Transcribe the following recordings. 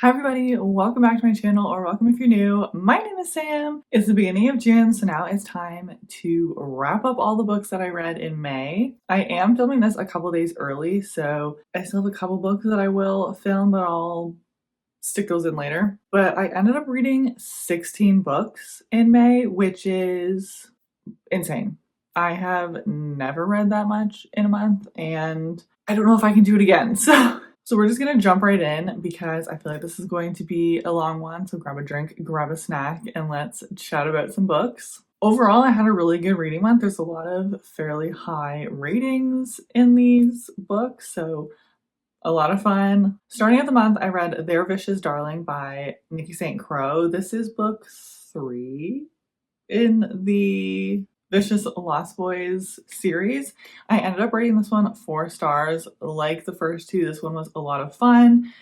Hi everybody, welcome back to my channel, or welcome if you're new. My name is Sam. It's the beginning of June, so now it's time to wrap up all the books that I read in May. I am filming this a couple days early, so I still have a couple books that I will film, but I'll stick those in later. But I ended up reading 16 books in May, which is insane. I have never read that much in a month, and I don't know if I can do it again. So we're just gonna jump right in because I feel like this is going to be a long one. So grab a drink, grab a snack, and let's chat about some books. Overall, I had a really good reading month. There's a lot of fairly high ratings in these books, so a lot of fun. Starting at the month, I read Their Vicious Darling by Nikki St. Crow. This is book 3 in the Vicious Lost Boys series. I ended up rating this one 4 stars. Like the first two, this one was a lot of fun.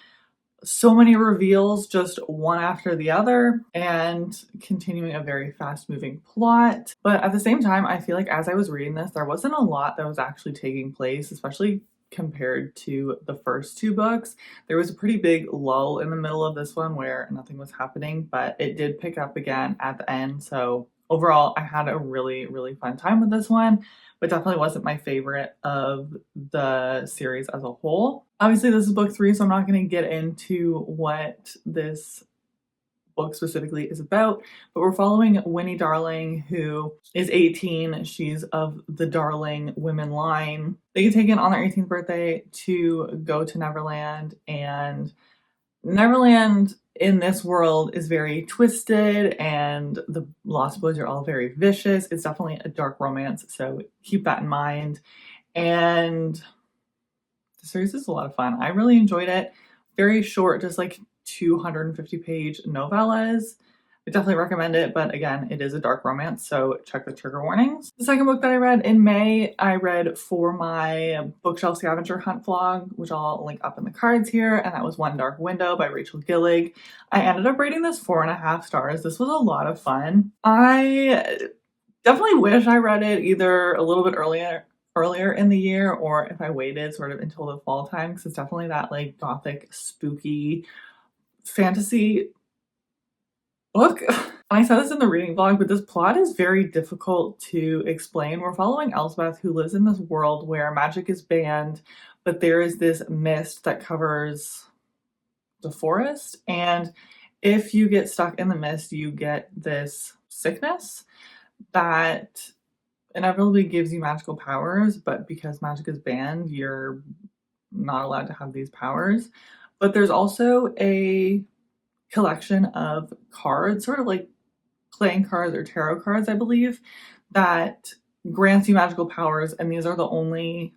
So many reveals, just one after the other, and continuing a very fast moving plot. But at the same time, I feel like as I was reading this, there wasn't a lot that was actually taking place, especially compared to the first two books. There was a pretty big lull in the middle of this one where nothing was happening, but it did pick up again at the end. So overall, I had a really, really fun time with this one, but definitely wasn't my favorite of the series as a whole. Obviously, this is book 3, so I'm not going to get into what this book specifically is about, but we're following Winnie Darling, who is 18. She's of the Darling women line. They get taken on their 18th birthday to go to Neverland, and Neverland in this world is very twisted, and the Lost Boys are all very vicious. It's definitely a dark romance, so keep that in mind. And the series is a lot of fun. I really enjoyed it. Very short, just like 250-page novellas. I definitely recommend it, but again, it is a dark romance, so check the trigger warnings. The second book that I read in May, I read for my bookshelf scavenger hunt vlog, which I'll link up in the cards here, and that was One Dark Window by Rachel Gillig. I ended up rating this 4.5 stars. This was a lot of fun. I definitely wish I read it either a little bit earlier in the year, or if I waited sort of until the fall time, because it's definitely that like gothic, spooky fantasy book. I said this in the reading vlog, but this plot is very difficult to explain. We're following Elspeth, who lives in this world where magic is banned, but there is this mist that covers the forest, and if you get stuck in the mist, you get this sickness that inevitably gives you magical powers, but because magic is banned, you're not allowed to have these powers. But there's also a collection of cards, sort of like playing cards or tarot cards, I believe, that grants you magical powers, and these are the only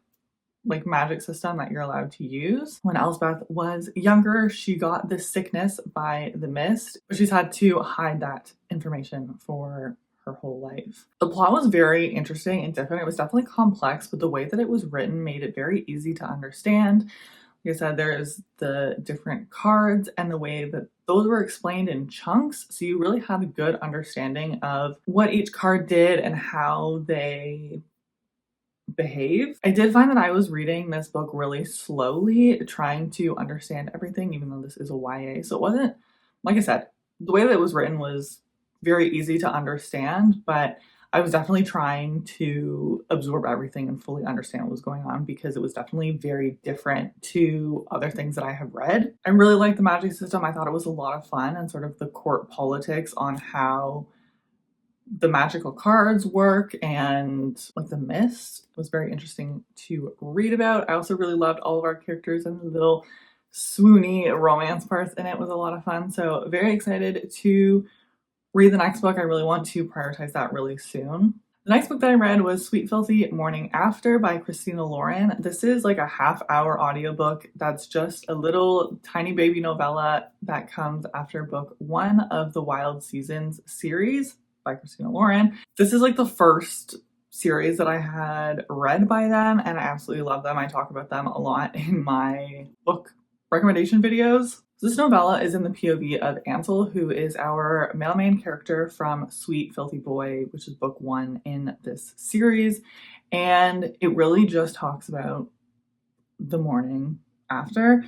like magic system that you're allowed to use. When Elspeth was younger, she got this sickness by the mist, but she's had to hide that information for her whole life. The plot was very interesting and different. It was definitely complex, but the way that it was written made it very easy to understand. Like I said, there's the different cards and the way that those were explained in chunks, so you really had a good understanding of what each card did and how they behave. I did find that I was reading this book really slowly, trying to understand everything, even though this is a YA. So it wasn't, like I said, the way that it was written was very easy to understand, but I was definitely trying to absorb everything and fully understand what was going on, because it was definitely very different to other things that I have read. I really liked the magic system. I thought it was a lot of fun, and sort of the court politics on how the magical cards work and like the mist was very interesting to read about. I also really loved all of our characters, and the little swoony romance parts in it was a lot of fun. So very excited to read the next book. I really want to prioritize that really soon. The next book that I read was Sweet Filthy Morning After by Christina Lauren. This is like a half-hour audiobook that's just a little tiny baby novella that comes after book 1 of the Wild Seasons series by Christina Lauren. This is like the first series that I had read by them, and I absolutely love them. I talk about them a lot in my book recommendation videos. This novella is in the POV of Ansel, who is our male main character from Sweet Filthy Boy, which is book 1 in this series. And it really just talks about the morning after.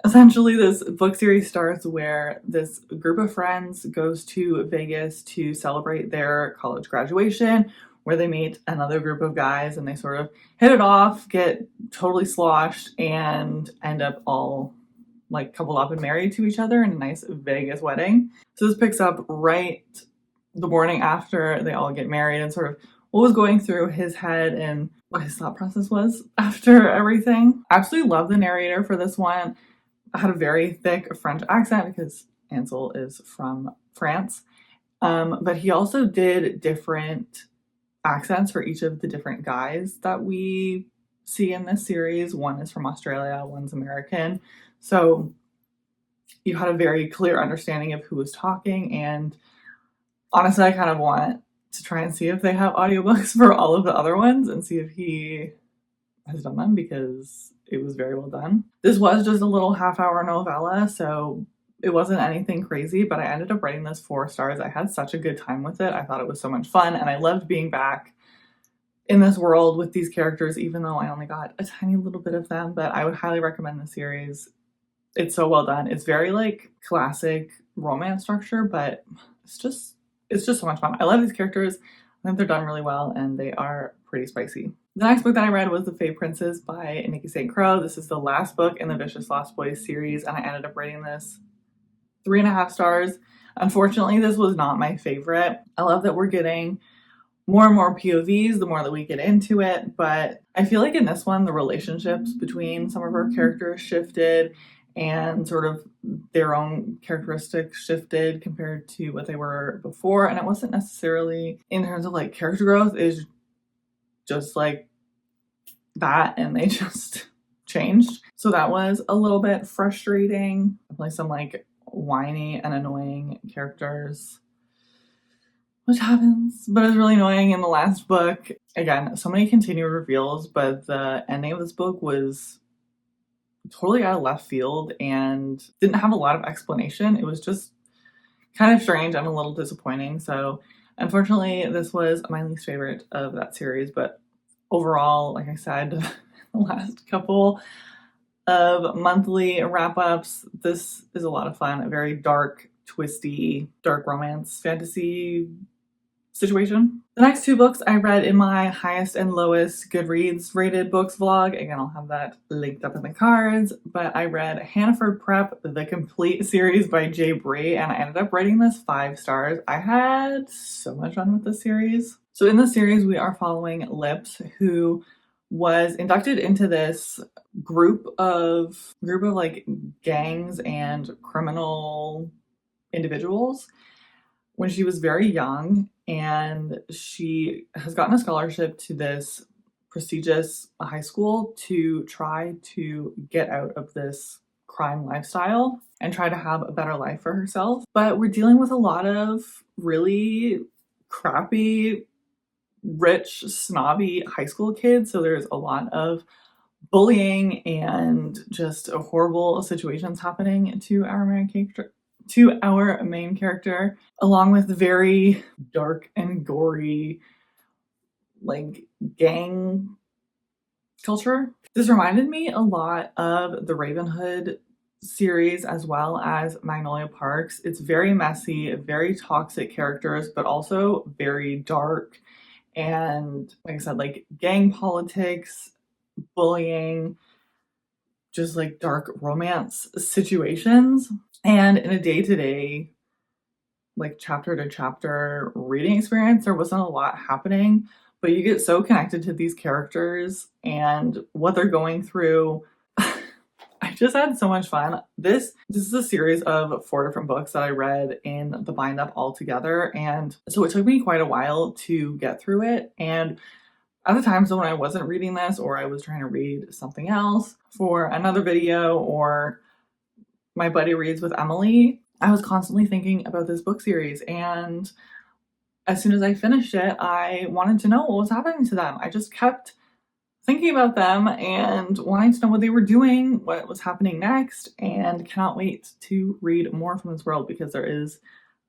Essentially, this book series starts where this group of friends goes to Vegas to celebrate their college graduation, where they meet another group of guys and they sort of hit it off, get totally sloshed, and end up all like coupled up and married to each other in a nice Vegas wedding. So this picks up right the morning after they all get married and sort of what was going through his head and what his thought process was after everything. I absolutely love the narrator for this one. I had a very thick French accent because Ansel is from France. But he also did different accents for each of the different guys that we see in this series. One is from Australia, one's American. So you had a very clear understanding of who was talking. And honestly, I kind of want to try and see if they have audiobooks for all of the other ones and see if he has done them because it was very well done. This was just a little half-hour novella, so it wasn't anything crazy, but I ended up rating this 4 stars. I had such a good time with it. I thought it was so much fun, and I loved being back in this world with these characters, even though I only got a tiny little bit of them, but I would highly recommend the series. It's so well done. It's very like classic romance structure, but it's just so much fun. I love these characters. I think they're done really well and they are pretty spicy. The next book that I read was The Fae Princes by Nikki St. Crow. This is the last book in the Vicious Lost Boys series, and I ended up rating this 3.5 stars. Unfortunately, this was not my favorite. I love that we're getting more and more POVs the more that we get into it, but I feel like in this one, the relationships between some of our characters shifted and sort of their own characteristics shifted compared to what they were before. And it wasn't necessarily in terms of like character growth, is just like that, and they just changed. So that was a little bit frustrating. Definitely some like whiny and annoying characters, which happens, but it's really annoying in the last book. Again, so many continued reveals, but the ending of this book was totally out of left field and didn't have a lot of explanation. It was just kind of strange and a little disappointing. So unfortunately, this was my least favorite of that series, but overall, like I said, the last couple of monthly wrap-ups, this is a lot of fun. A very dark, twisty, dark romance fantasy situation. The next 2 books I read in my highest and lowest Goodreads rated books vlog. Again, I'll have that linked up in the cards, but I read Hannaford Prep, the complete series by Jay Bree, and I ended up rating this 5 stars. I had so much fun with this series. So in the series, we are following Lips, who was inducted into this group of like gangs and criminal individuals when she was very young, and she has gotten a scholarship to this prestigious high school to try to get out of this crime lifestyle and try to have a better life for herself. But we're dealing with a lot of really crappy, rich, snobby high school kids, so there's a lot of bullying and just horrible situations happening to our main character, along with very dark and gory, like, gang culture. This reminded me a lot of the Ravenhood series as well as Magnolia Parks. It's very messy, very toxic characters, but also very dark. And like I said, like gang politics, bullying, just like dark romance situations. And in a day-to-day, like chapter to chapter reading experience, there wasn't a lot happening, but you get so connected to these characters and what they're going through. I just had so much fun. This is a series of 4 different books that I read in the bind up all together, and so it took me quite a while to get through it. And at the time, so when I wasn't reading this, or I was trying to read something else for another video, or my buddy reads with Emily, I was constantly thinking about this book series, and as soon as I finished it, I wanted to know what was happening to them. I just kept thinking about them and wanting to know what they were doing, what was happening next, and cannot wait to read more from this world because there is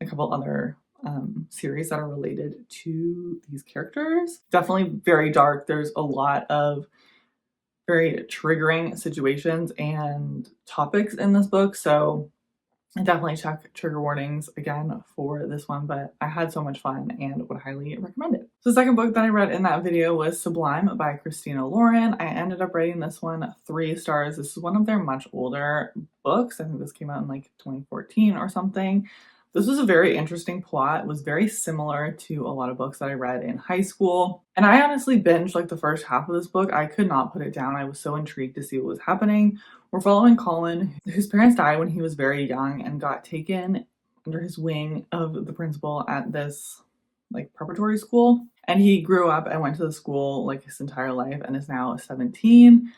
a couple other series that are related to these characters. Definitely very dark. There's a lot of very triggering situations and topics in this book, so I definitely check trigger warnings again for this one, but I had so much fun and would highly recommend it. So the second book that I read in that video was Sublime by Christina Lauren. I ended up rating this one 3 stars. This is one of their much older books. I think this came out in like 2014 or something. This was a very interesting plot. It was very similar to a lot of books that I read in high school. And I honestly binged like the first half of this book. I could not put it down. I was so intrigued to see what was happening. We're following Colin, whose parents died when he was very young and got taken under his wing of the principal at this like preparatory school. And he grew up and went to the school like his entire life and is now 17.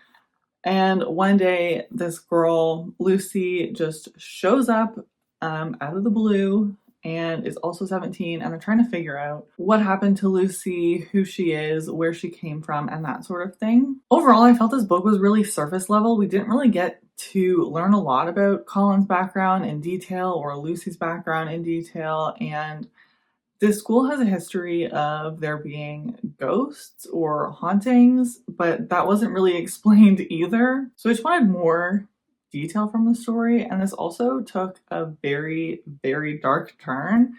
And one day this girl, Lucy, just shows up out of the blue and is also 17, and they're trying to figure out what happened to Lucy, who she is, where she came from, and that sort of thing. Overall, I felt this book was really surface level. We didn't really get to learn a lot about Colin's background in detail or Lucy's background in detail, and this school has a history of there being ghosts or hauntings, but that wasn't really explained either. So I just wanted more detail from the story, and this also took a very, very dark turn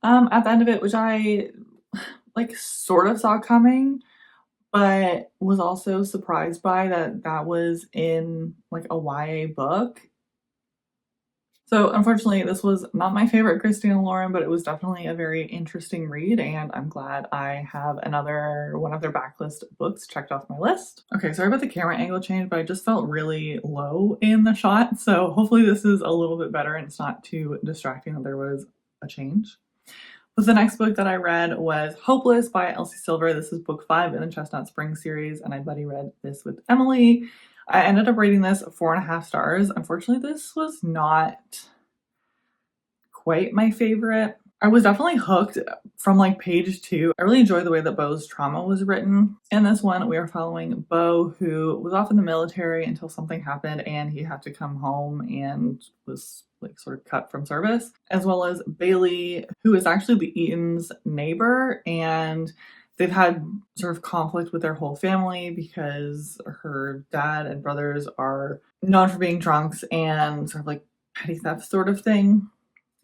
at the end of it, which I like sort of saw coming, but was also surprised by that was in like a YA book. So unfortunately, this was not my favorite Christina Lauren, but it was definitely a very interesting read, and I'm glad I have another one of their backlist books checked off my list. Okay, sorry about the camera angle change, but I just felt really low in the shot, so hopefully this is a little bit better and it's not too distracting that there was a change. But the next book that I read was Hopeless by Elsie Silver. This is book 5 in the Chestnut Spring series, and I buddy read this with Emily. I ended up rating this 4.5 stars. Unfortunately, this was not quite my favorite. I was definitely hooked from like page 2. I really enjoyed the way that Beau's trauma was written. In this one, we are following Beau, who was off in the military until something happened and he had to come home and was like sort of cut from service, as well as Bailey, who is actually the Eaton's neighbor, and they've had sort of conflict with their whole family because her dad and brothers are known for being drunks and sort of like petty theft sort of thing.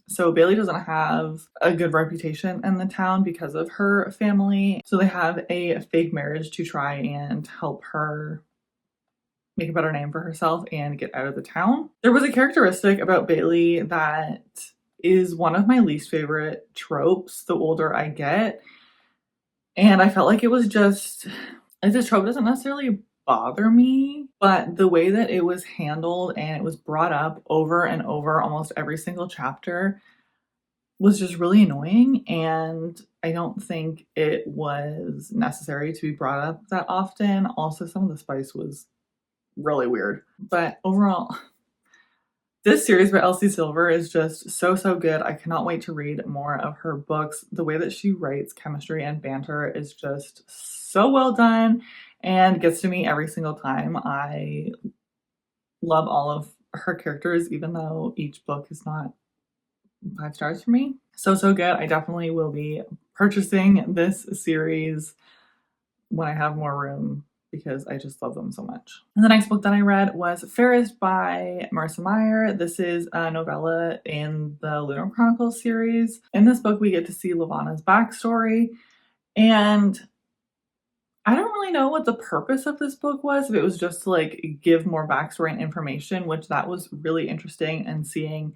So Bailey doesn't have a good reputation in the town because of her family. So they have a fake marriage to try and help her make a better name for herself and get out of the town. There was a characteristic about Bailey that is one of my least favorite tropes the older I get. And I felt like it was just, like, this trope doesn't necessarily bother me, but the way that it was handled and it was brought up over and over almost every single chapter was just really annoying, and I don't think it was necessary to be brought up that often. Also, some of the spice was really weird, but overall, this series by Elsie Silver is just so good. I cannot wait to read more of her books. The way that she writes chemistry and banter is just so well done and gets to me every single time. I love all of her characters, even though each book is not 5 stars for me. So good. I definitely will be purchasing this series when I have more room because I just love them so much. And the next book that I read was Ferris by Marissa Meyer. This is a novella in the Lunar Chronicles series. In this book, we get to see Levana's backstory, and I don't really know what the purpose of this book was, if it was just to like give more backstory and information, which that was really interesting, and seeing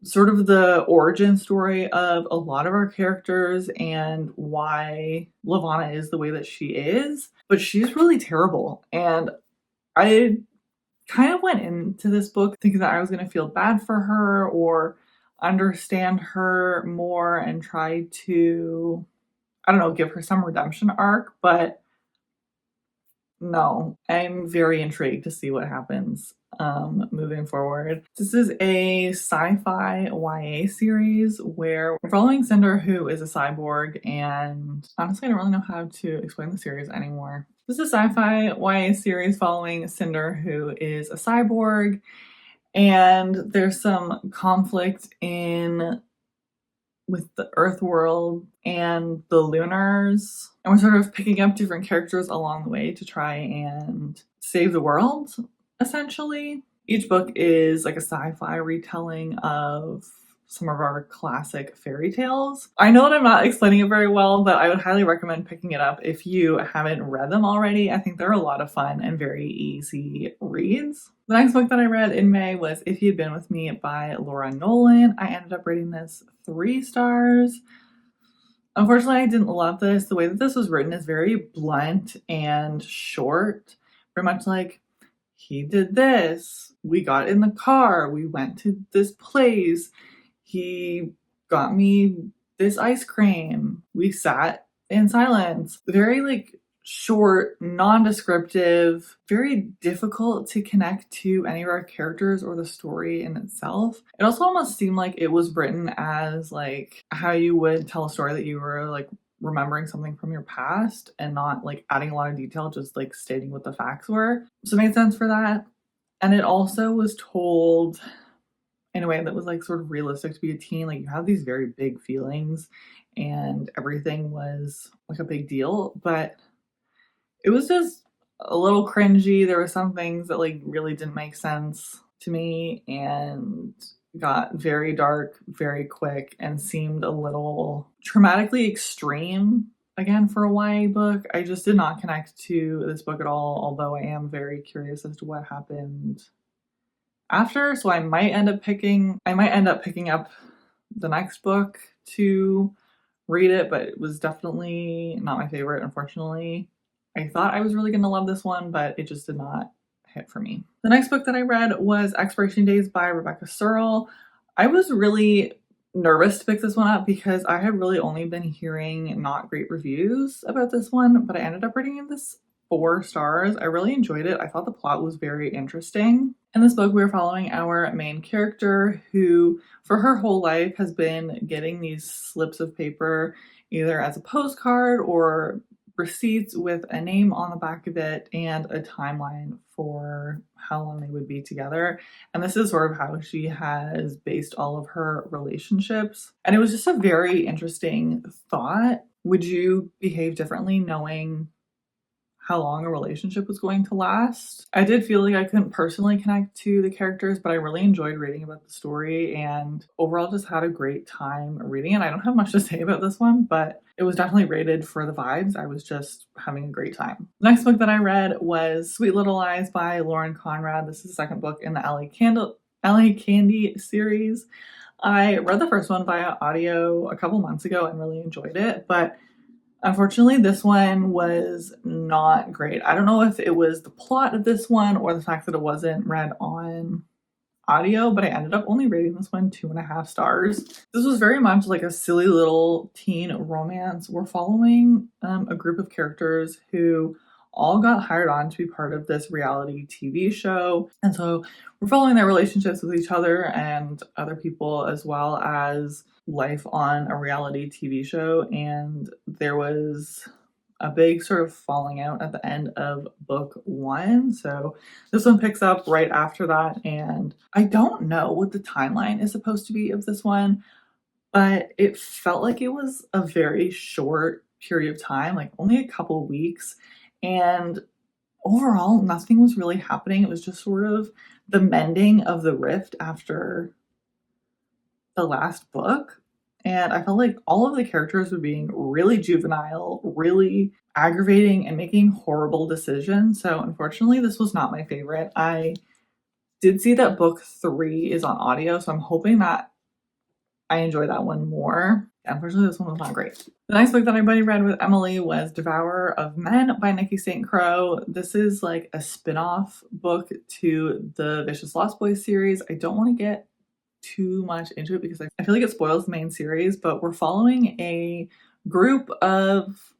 sort of the origin story of a lot of our characters and why Levana is the way that she is. But she's really terrible, and I kind of went into this book thinking that I was going to feel bad for her or understand her more and try to, I don't know, give her some redemption arc, but no, I'm very intrigued to see what happens moving forward. This is a sci-fi YA series where we're following Cinder, who is a cyborg, and honestly, I don't really know how to explain the series anymore. This is a sci-fi YA series following Cinder, who is a cyborg, and there's some conflict with the Earth world and the Lunars. And we're sort of picking up different characters along the way to try and save the world, essentially. Each book is like a sci-fi retelling of some of our classic fairy tales. I know that I'm not explaining it very well, but I would highly recommend picking it up if you haven't read them already. I think they're a lot of fun and very easy reads. The next book that I read in May was If You'd Been With Me by Laura Nolan. I ended up rating this 3 stars. Unfortunately, I didn't love this. The way that this was written is very blunt and short. Very much like, he did this, we got in the car, we went to this place, he got me this ice cream, we sat in silence. Very like short, non-descriptive, very difficult to connect to any of our characters or the story in itself. It also almost seemed like it was written as like how you would tell a story that you were like remembering something from your past and not like adding a lot of detail, just like stating what the facts were. So it made sense for that. And it also was told in a way that was like sort of realistic to be a teen. Like you have these very big feelings and everything was like a big deal, but it was just a little cringy. There were some things that like really didn't make sense to me and got very dark very quick and seemed a little traumatically extreme again for a YA book. I just did not connect to this book at all, although I am very curious as to what happened after. So I might end up picking up the next book to read it, but it was definitely not my favorite, unfortunately. I thought I was really going to love this one, but it just did not hit for me. The next book that I read was Expiration Days by Rebecca Searle. I was really nervous to pick this one up because I had really only been hearing not great reviews about this one, but I ended up rating this 4 stars. I really enjoyed it. I thought the plot was very interesting. In this book, we're following our main character who, for her whole life, has been getting these slips of paper either as a postcard or receipts with a name on the back of it and a timeline for how long they would be together. And this is sort of how she has based all of her relationships. And it was just a very interesting thought. Would you behave differently knowing how long a relationship was going to last? I did feel like I couldn't personally connect to the characters, but I really enjoyed reading about the story and overall just had a great time reading it. I don't have much to say about this one, but it was definitely rated for the vibes. I was just having a great time. The next book that I read was Sweet Little Lies by Lauren Conrad. This is the second book in the LA Candy series. I read the first one via audio a couple months ago and really enjoyed it, but unfortunately, this one was not great. I don't know if it was the plot of this one or the fact that it wasn't read on audio, but I ended up only rating this one 2.5 stars. This was very much like a silly little teen romance. We're following a group of characters who all got hired on to be part of this reality TV show. And so we're following their relationships with each other and other people, as well as life on a reality TV show. And there was a big sort of falling out at the end of book 1. So this one picks up right after that. And I don't know what the timeline is supposed to be of this one, but it felt like it was a very short period of time, like only a couple weeks. And overall, nothing was really happening. It was just sort of the mending of the rift after the last book. And I felt like all of the characters were being really juvenile, really aggravating, and making horrible decisions. So unfortunately, this was not my favorite. I did see that book 3 is on audio, so I'm hoping that I enjoy that one more. Unfortunately, this one was not great. The next book that I read with Emily was Devourer of Men by Nikki St. Crow. This is like a spin-off book to the Vicious Lost Boys series. I don't want to get too much into it because I feel like it spoils the main series, but we're following a group of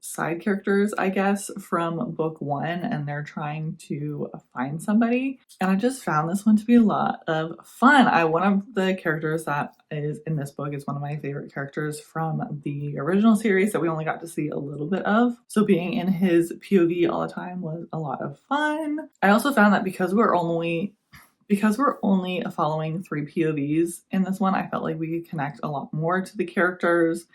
side characters, I guess, from book 1, and they're trying to find somebody. And I just found this one to be a lot of fun. One of the characters that is in this book is one of my favorite characters from the original series that we only got to see a little bit of. So being in his POV all the time was a lot of fun. I also found that because we're only following 3 POVs in this one, I felt like we could connect a lot more to the characters.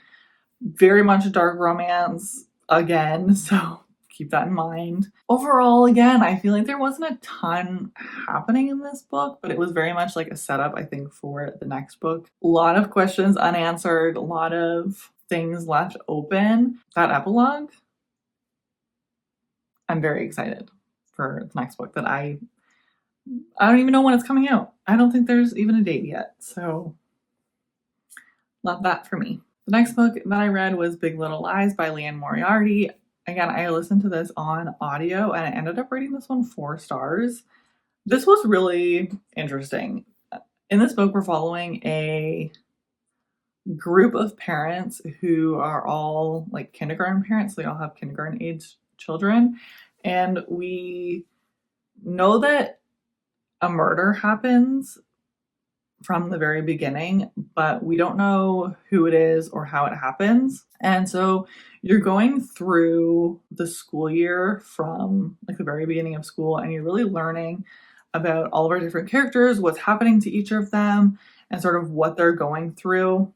Very much a dark romance again, so keep that in mind. Overall, again, I feel like there wasn't a ton happening in this book, but it was very much like a setup, I think, for the next book. A lot of questions unanswered, a lot of things left open. That epilogue, I'm very excited for the next book that I don't even know when it's coming out. I don't think there's even a date yet, so love that for me. The next book that I read was Big Little Lies by Liane Moriarty. Again, I listened to this on audio and I ended up rating this one 4 stars. This was really interesting. In this book, we're following a group of parents who are all like kindergarten parents. They all have kindergarten age children. And we know that a murder happens from the very beginning, but we don't know who it is or how it happens. And so you're going through the school year from like the very beginning of school, and you're really learning about all of our different characters, what's happening to each of them, and sort of what they're going through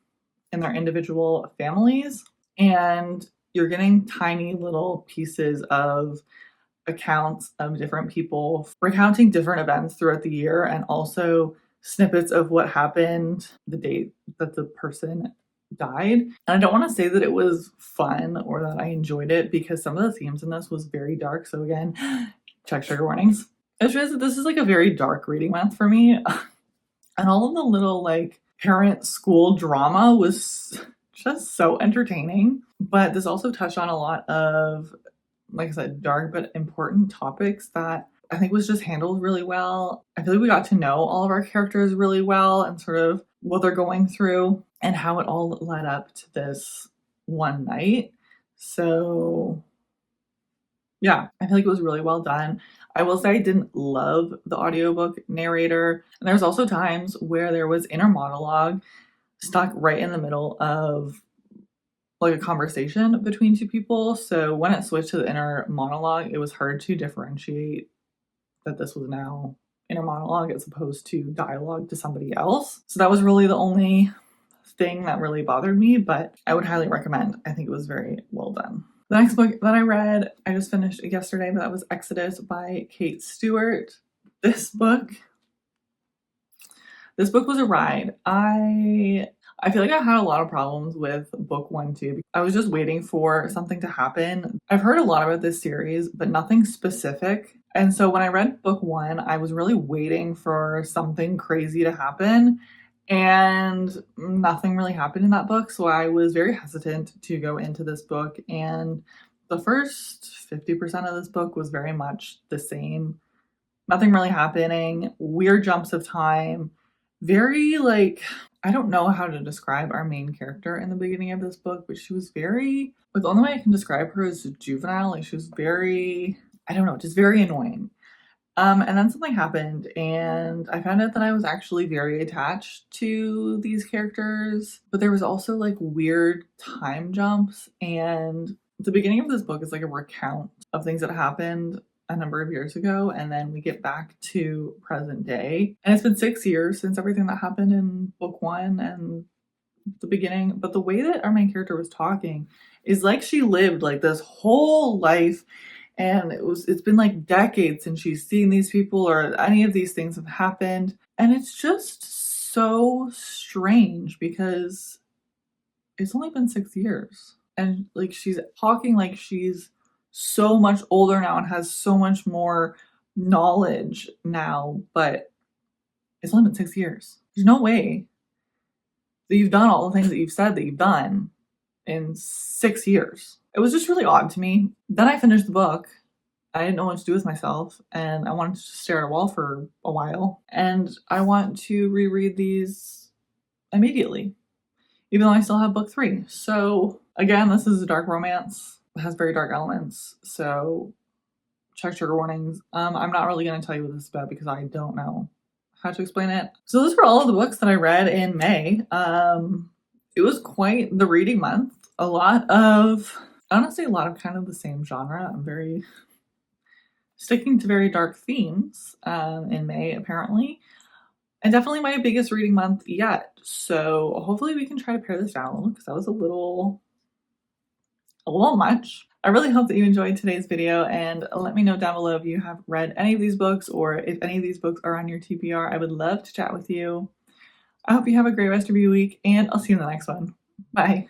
in their individual families. And you're getting tiny little pieces of accounts of different people recounting different events throughout the year, and also snippets of what happened the date that the person died. And I don't want to say that it was fun or that I enjoyed it, because some of the themes in this was very dark. So again, check trigger warnings. It's just that this is like a very dark reading month for me. And all of the little like parent school drama was just so entertaining. But this also touched on a lot of, like I said, dark but important topics that I think was just handled really well. I feel like we got to know all of our characters really well and sort of what they're going through and how it all led up to this one night. So yeah, I feel like it was really well done. I will say I didn't love the audiobook narrator. And there's also times where there was inner monologue stuck right in the middle of like a conversation between two people. So when it switched to the inner monologue, it was hard to differentiate that this was now inner monologue as opposed to dialogue to somebody else. So that was really the only thing that really bothered me, but I would highly recommend. I think it was very well done. The next book that I read, I just finished yesterday, but that was Exodus by Kate Stewart. This book was a ride. I feel like I had a lot of problems with book 1 too. I was just waiting for something to happen. I've heard a lot about this series, but nothing specific. And so when I read book 1, I was really waiting for something crazy to happen, and nothing really happened in that book. So I was very hesitant to go into this book. And the first 50% of this book was very much the same. Nothing really happening, weird jumps of time, very like, I don't know how to describe our main character in the beginning of this book, but she was very, like the only way I can describe her is juvenile. Like she was very, I don't know, just very annoying. And then something happened and I found out that I was actually very attached to these characters, but there was also like weird time jumps. And the beginning of this book is like a recount of things that happened a number of years ago, and then we get back to present day. And it's been 6 years since everything that happened in book 1 and the beginning. But the way that our main character was talking is like she lived like this whole life, and it's been like decades since she's seen these people or any of these things have happened. And it's just so strange because it's only been 6 years, and like she's talking like she's so much older now and has so much more knowledge now, but it's only been 6 years. There's no way that you've done all the things that you've said that you've done in 6 years. It was just really odd to me. Then I finished the book. I didn't know what to do with myself, and I wanted to stare at a wall for a while. And I want to reread these immediately, even though I still have book 3. So again, this is a dark romance. It has very dark elements, so check trigger warnings. I'm not really going to tell you what this is about because I don't know how to explain it. So those were all of the books that I read in May. It was quite the reading month. A lot of kind of the same genre. I'm very sticking to very dark themes in May, apparently. And definitely my biggest reading month yet. So hopefully we can try to pare this down because that was a little much. I really hope that you enjoyed today's video, and let me know down below if you have read any of these books or if any of these books are on your TBR. I would love to chat with you. I hope you have a great rest of your week, and I'll see you in the next one. Bye.